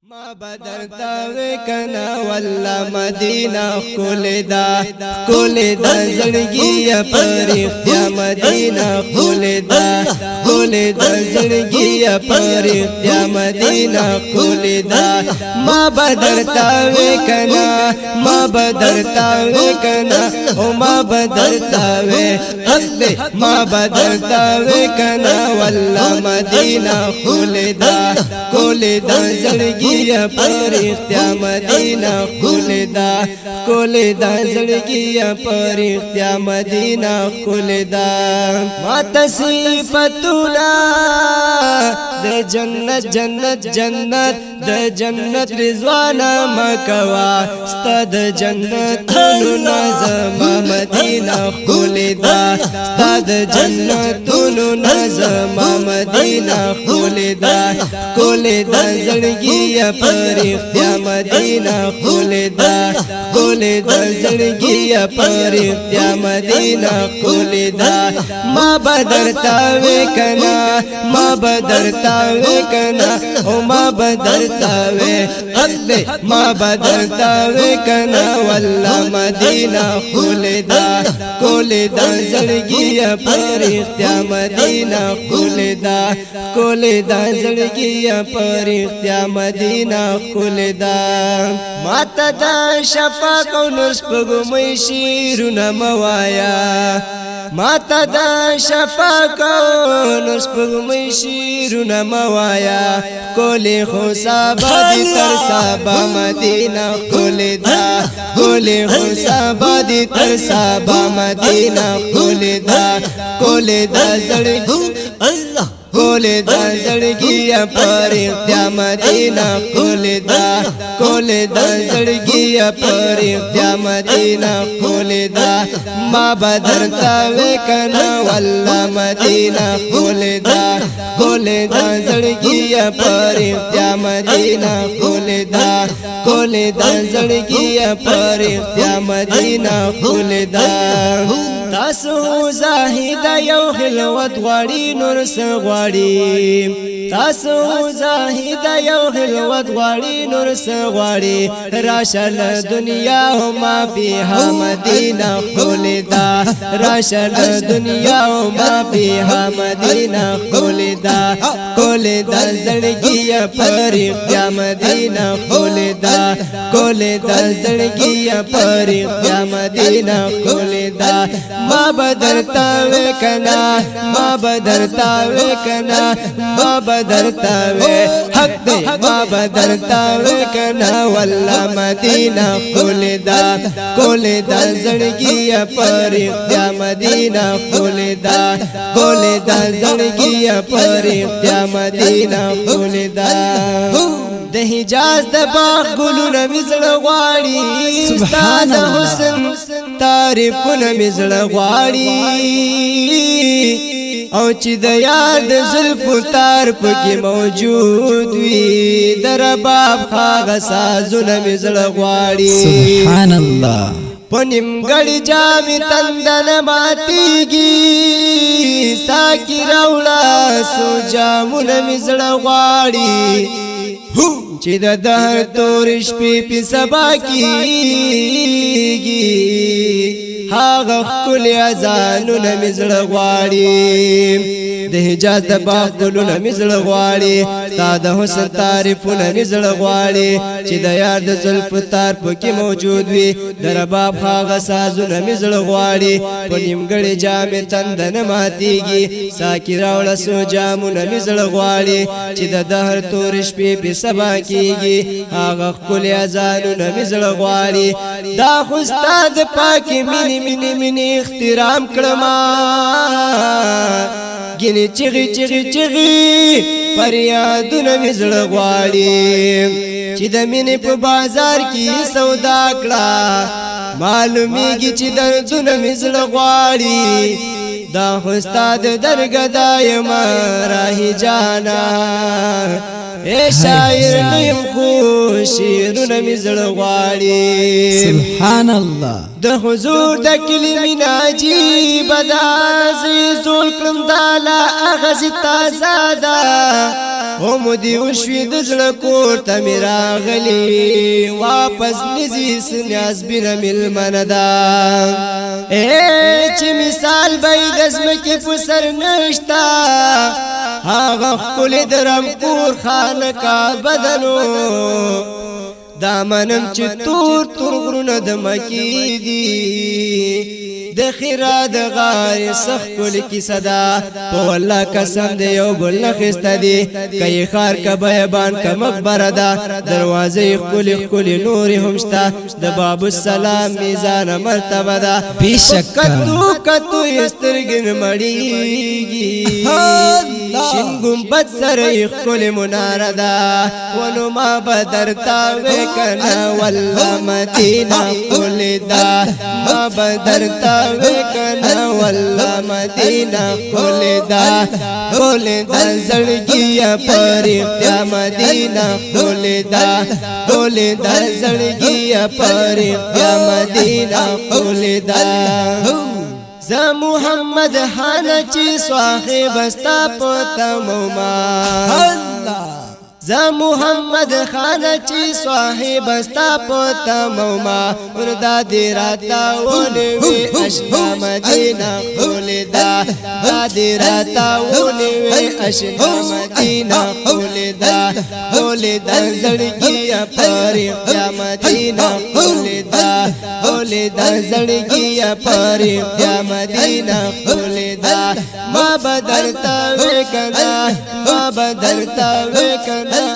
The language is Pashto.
ما بدر داوی کنا والله مدینہ خلدا زړګي پر اختیا مدینہ خلدا زړګي پر اختیا مدینہ خلدا ما بدر داوی کنا او ما بدر داوی حق ما بدر داوی کنا والله مدینہ خلدا زړګي پر اختیا مدینہ خلدا زړګي پر اختیا مدینہ خلدا ما تصفیتنا د جنت رضوان مکوا ستد جنت نظم مدینہ خلدا ستد جنت نظم مدینہ خلدا زړګي پر اختیا مدینہ خلدا زړګي پر اختیا مدینہ خلدا ما بدرتاوی کنا او ما بدرتاوی حق ما بدرتاوی کنا والله مدینہ خلدا زړګي پر اختیا مدینہ خلدا زړګي پر اختیا مدینہ خلدا ماته د شفاق او نسپګمې شیرونه موایا ماته د شفاق او نسپګمې شیرونه موایا کولی خو صبا دي تر صبا مدینہ خلدا خو صبا دي تر صبا مدینہ خلدا زړګي الله زړګي پر اختیا مدینہ خلدا زړګي پر اختیا مدینہ خلدا ما بدرتاوی کنا والله مدینہ خلدا زړګي پر اختیا مدینہ خلدا زړګي پر اختیا مدینہ خلدا تاسو زاهد یو خلوت غواړي نور سغواړي تاسو زاهد یو خلوت غواړي نور سغواړي راشل دنیا ما فيها مدینہ خلدا راشل دنیا ما فيها مدینہ خلدا زړګي پر اختیا مدینہ خلدا زړګي پر اختیا مدینہ خلدا ما بدرتاوی کنا حق دی ما بدرتاوی کنا والله مدینہ خلدا زړګي پر اختیا مدینہ خلدا زړګي پر اختیا مدینہ خلدا د حجاز د باغ ګلونه مزړه غواړي سبحان حسن تعریفونه مزړه غواړي او چې د یار د زلفو تار پکې موجود وي د رباب هغه سازونه مزړه غواړي سبحان الله پنیم گڑی جامی تندن ماتیگی ساکی رولا سو جامون مزڑ غواړي چې د دهر تور شپې په سبا کېږي هغه خپل اذانونه مزړ غواړي د حجاز د باغ ګلونه مزړ غواړي تا د حسن تعریفونه مزړ غواړي چې د یار د زلف تار پکې موجود وي د رباب هغه سازونه مزړ غواړي په نیمګړې جامې تندن ماتیږي ساکی راوړه سو جامونه مزړ غواړي چې د دهر تور شپې په سبا کېږي هغه ښکلي اذانونه مزړ غواړي دا خو ستا د پاکې مینې احترام کړما گینی چغی فریادونه مزړ غواړي چې د مینې په بازار کې سودا کړه معلومیږي چې دردونه مزړ غواړي دا خو ستا د درګدا یم راهی جانا اے شاعر نیم خو شیرونه زړه غواړي سبحان الله د حضور د کلمې عجیب دا زول کړم دالا اغاز تازه دا هم دی وشوي د زړه کور ته مې راغلی واپس نزي سنیاز بنا ملمندا چې مثال به د زمکې په سر نشتا هغه خپل درم کور خانقا بدنو دامنم چې تور تور غرونه د مکی دي د خیره د غار سخ کل کی صدا په والله قسم دی یو ګل نخسته دی کای خار ک بیابان ک مقبره ده دروازه خپل خپل نور همشتا د باب السلام میزان مرتبه ده بیشک کتو استرګن مړیږي شین ګمبد سره خپل مناره ده ونو ما بدرتا وکنا والله مدینه ولدا ما بدرتا وکنا والله مدینه ولدا زړګیا پر یا مدینه ولدا زړګیا پر یا مدینه ولدا ز محمد حنچی صاحب استا پتموما الله ز محمد خانچی صاحب استا پتموما وردا دی راتا ونوي اشنا مدینه ولدا دی راتا ونوي اشنا مدینه ولدا زړګیا پر یا مدینه ولدا زړګیا پر یا مدینه ولدا ما بدرتا وکنا